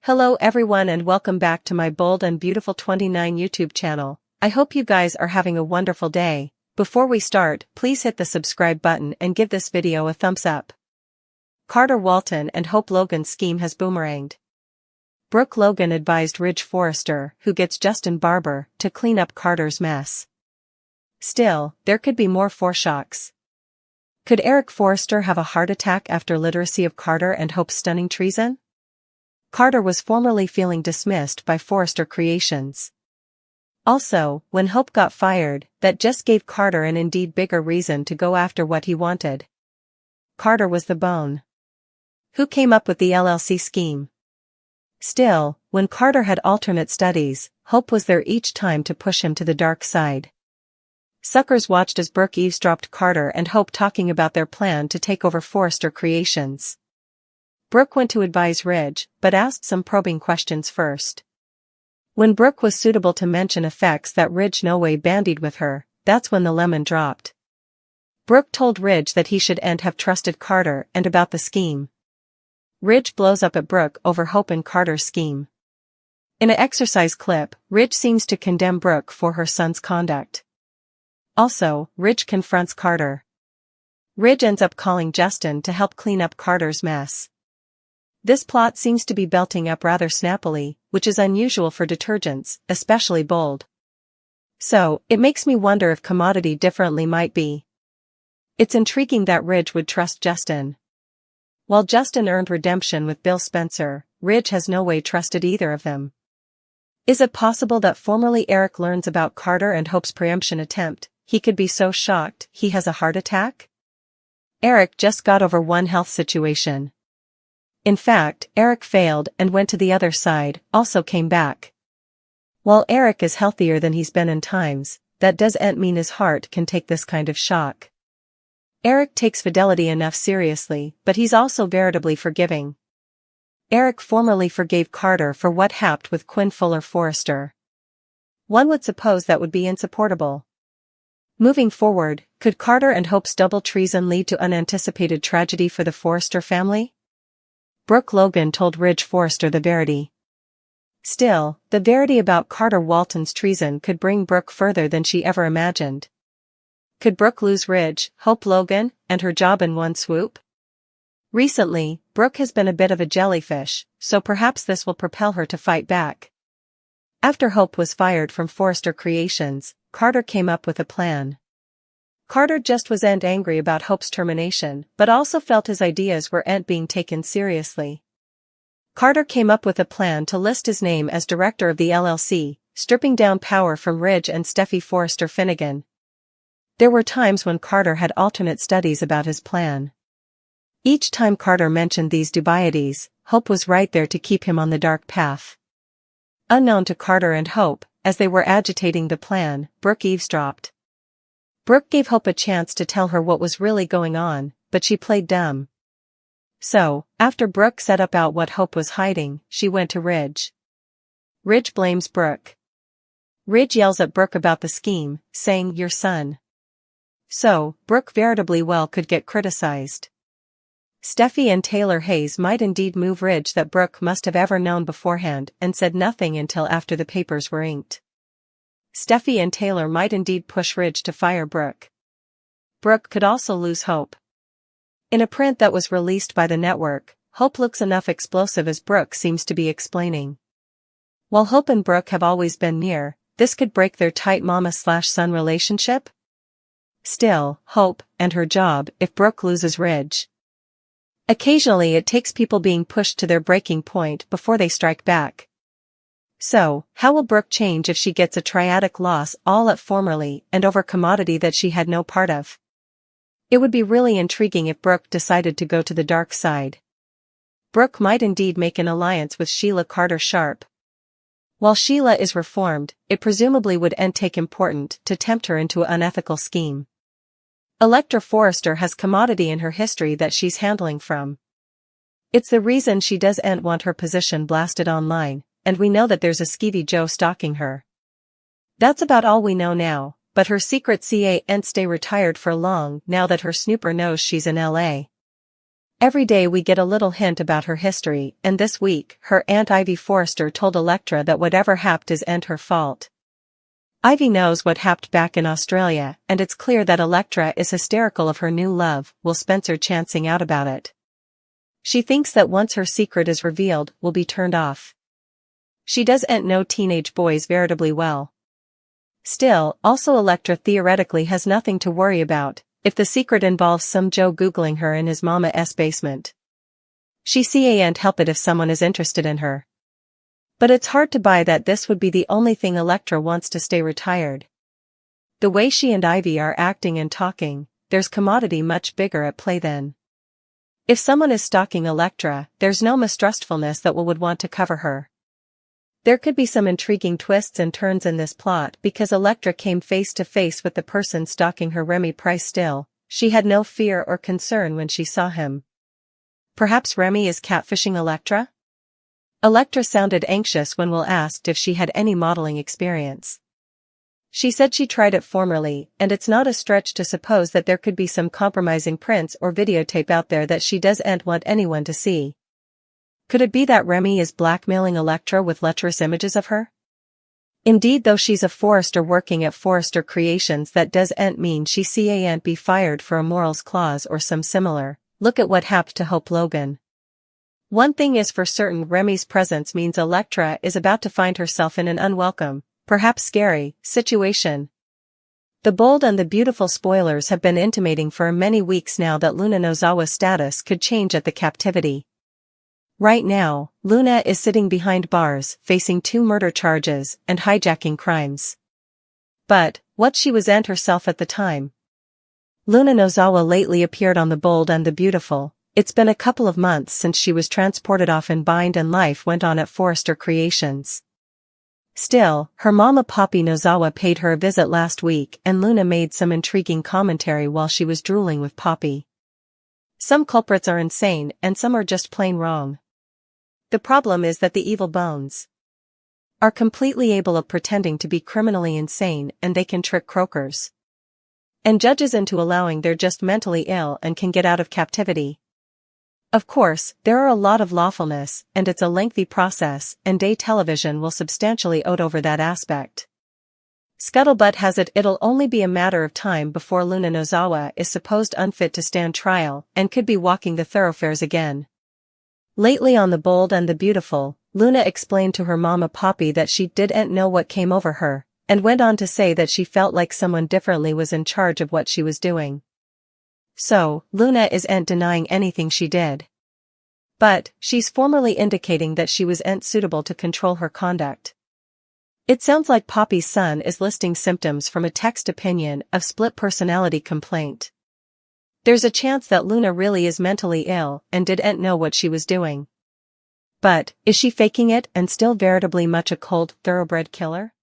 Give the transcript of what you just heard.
Hello everyone and welcome back to my Bold and Beautiful 29 YouTube channel. I hope you guys are having a wonderful day. Before we start, please hit the subscribe button and give this video a thumbs up. Carter Walton and Hope Logan's scheme has boomeranged. Brooke Logan advised Ridge Forrester, who gets Justin Barber, to clean up Carter's mess. Still, there could be more foreshocks. Could Eric Forrester have a heart attack after literacy of Carter and Hope's stunning treason? Carter was formerly feeling dismissed by Forrester Creations. Also, when Hope got fired, that just gave Carter an indeed bigger reason to go after what he wanted. Carter was the bone. Who came up with the LLC scheme? Still, when Carter had alternate studies, Hope was there each time to push him to the dark side. Suckers watched as Brooke eavesdropped Carter and Hope talking about their plan to take over Forrester Creations. Brooke went to advise Ridge, but asked some probing questions first. When Brooke was suitable to mention effects that Ridge no way bandied with her, that's when the lemon dropped. Brooke told Ridge that he should have trusted Carter and about the scheme. Ridge blows up at Brooke over Hope and Carter's scheme. In an exercise clip, Ridge seems to condemn Brooke for her son's conduct. Also, Ridge confronts Carter. Ridge ends up calling Justin to help clean up Carter's mess. This plot seems to be belting up rather snappily, which is unusual for detergents, especially Bold. So, it makes me wonder if commodity differently might be. It's intriguing that Ridge would trust Justin. While Justin earned redemption with Bill Spencer, Ridge has no way trusted either of them. Is it possible that formerly Eric learns about Carter and Hope's preemption attempt? He could be so shocked he has a heart attack? Eric just got over one health situation. In fact, Eric failed and went to the other side, also came back. While Eric is healthier than he's been in times, that doesn't mean his heart can take this kind of shock. Eric takes fidelity enough seriously, but he's also veritably forgiving. Eric formerly forgave Carter for what happened with Quinn Fuller Forrester. One would suppose that would be insupportable. Moving forward, could Carter and Hope's double treason lead to unanticipated tragedy for the Forrester family? Brooke Logan told Ridge Forrester the verity. Still, the verity about Carter Walton's treason could bring Brooke further than she ever imagined. Could Brooke lose Ridge, Hope Logan, and her job in one swoop? Recently, Brooke has been a bit of a jellyfish, so perhaps this will propel her to fight back. After Hope was fired from Forrester Creations, Carter came up with a plan. Carter just wasn't angry about Hope's termination, but also felt his ideas weren't being taken seriously. Carter came up with a plan to list his name as director of the LLC, stripping down power from Ridge and Steffi Forrester Finnegan. There were times when Carter had alternate studies about his plan. Each time Carter mentioned these dubieties, Hope was right there to keep him on the dark path. Unknown to Carter and Hope, as they were agitating the plan, Brooke eavesdropped. Brooke gave Hope a chance to tell her what was really going on, but she played dumb. So, after Brooke set about what Hope was hiding, she went to Ridge. Ridge blames Brooke. Ridge yells at Brooke about the scheme, saying, "Your son." So, Brooke veritably well could get criticized. Steffi and Taylor Hayes might indeed move Ridge that Brooke must have ever known beforehand and said nothing until after the papers were inked. Steffi and Taylor might indeed push Ridge to fire Brooke. Brooke could also lose Hope. In a print that was released by the network, Hope looks enough explosive as Brooke seems to be explaining. While Hope and Brooke have always been near, this could break their tight mama/son relationship. Still, Hope, and her job, if Brooke loses Ridge. Occasionally it takes people being pushed to their breaking point before they strike back. So, how will Brooke change if she gets a triadic loss all at formerly and over commodity that she had no part of? It would be really intriguing if Brooke decided to go to the dark side. Brooke might indeed make an alliance with Sheila Carter Sharp. While Sheila is reformed, it presumably would take important to tempt her into an unethical scheme. Electra Forrester has commodity in her history that she's handling from. It's the reason she doesn't want her position blasted online. And we know that there's a skeevy Joe stalking her. That's about all we know now, but her secret CA ain't stay retired for long now that her snooper knows she's in LA. Every day we get a little hint about her history, and this week, her Aunt Ivy Forrester told Electra that whatever happened isn't her fault. Ivy knows what happened back in Australia, and it's clear that Electra is hysterical of her new love, with Spencer chancing out about it. She thinks that once her secret is revealed, will be turned off. She doesn't know teenage boys veritably well. Still, also Electra theoretically has nothing to worry about, if the secret involves some Joe googling her in his mama's basement. She can't help it if someone is interested in her. But it's hard to buy that this would be the only thing Electra wants to stay retired. The way she and Ivy are acting and talking, there's commodity much bigger at play then. If someone is stalking Electra, there's no mistrustfulness that would want to cover her. There could be some intriguing twists and turns in this plot because Electra came face to face with the person stalking her. Remy Price. Still, she had no fear or concern when she saw him. Perhaps Remy is catfishing Electra? Electra sounded anxious when Will asked if she had any modeling experience. She said she tried it formerly, and it's not a stretch to suppose that there could be some compromising prints or videotape out there that she doesn't want anyone to see. Could it be that Remy is blackmailing Electra with lecherous images of her? Indeed, though she's a Forrester working at Forrester Creations, that doesn't mean she can't be fired for a morals clause or some similar. Look at what happened to Hope Logan. One thing is for certain, Remy's presence means Electra is about to find herself in an unwelcome, perhaps scary, situation. The Bold and the Beautiful spoilers have been intimating for many weeks now that Luna Nozawa's status could change at the captivity. Right now, Luna is sitting behind bars, facing 2 murder charges and hijacking crimes. But, what she wasn't herself at the time. Luna Nozawa lately appeared on The Bold and the Beautiful. It's been a couple of months since she was transported off in bind and life went on at Forrester Creations. Still, her mama Poppy Nozawa paid her a visit last week and Luna made some intriguing commentary while she was drooling with Poppy. Some culprits are insane and some are just plain wrong. The problem is that the evil bones are completely able of pretending to be criminally insane, and they can trick croakers and judges into allowing they're just mentally ill and can get out of captivity. Of course, there are a lot of lawfulness, and it's a lengthy process, and day television will substantially out over that aspect. Scuttlebutt has it it'll only be a matter of time before Luna Nozawa is supposed unfit to stand trial and could be walking the thoroughfares again. Lately on The Bold and the Beautiful, Luna explained to her mama Poppy that she didn't know what came over her, and went on to say that she felt like someone differently was in charge of what she was doing. So, Luna isn't denying anything she did. But, she's formally indicating that she wasn't suitable to control her conduct. It sounds like Poppy's son is listing symptoms from a text opinion of split personality complaint. There's a chance that Luna really is mentally ill and didn't know what she was doing. But, is she faking it and still veritably much a cold, thoroughbred killer?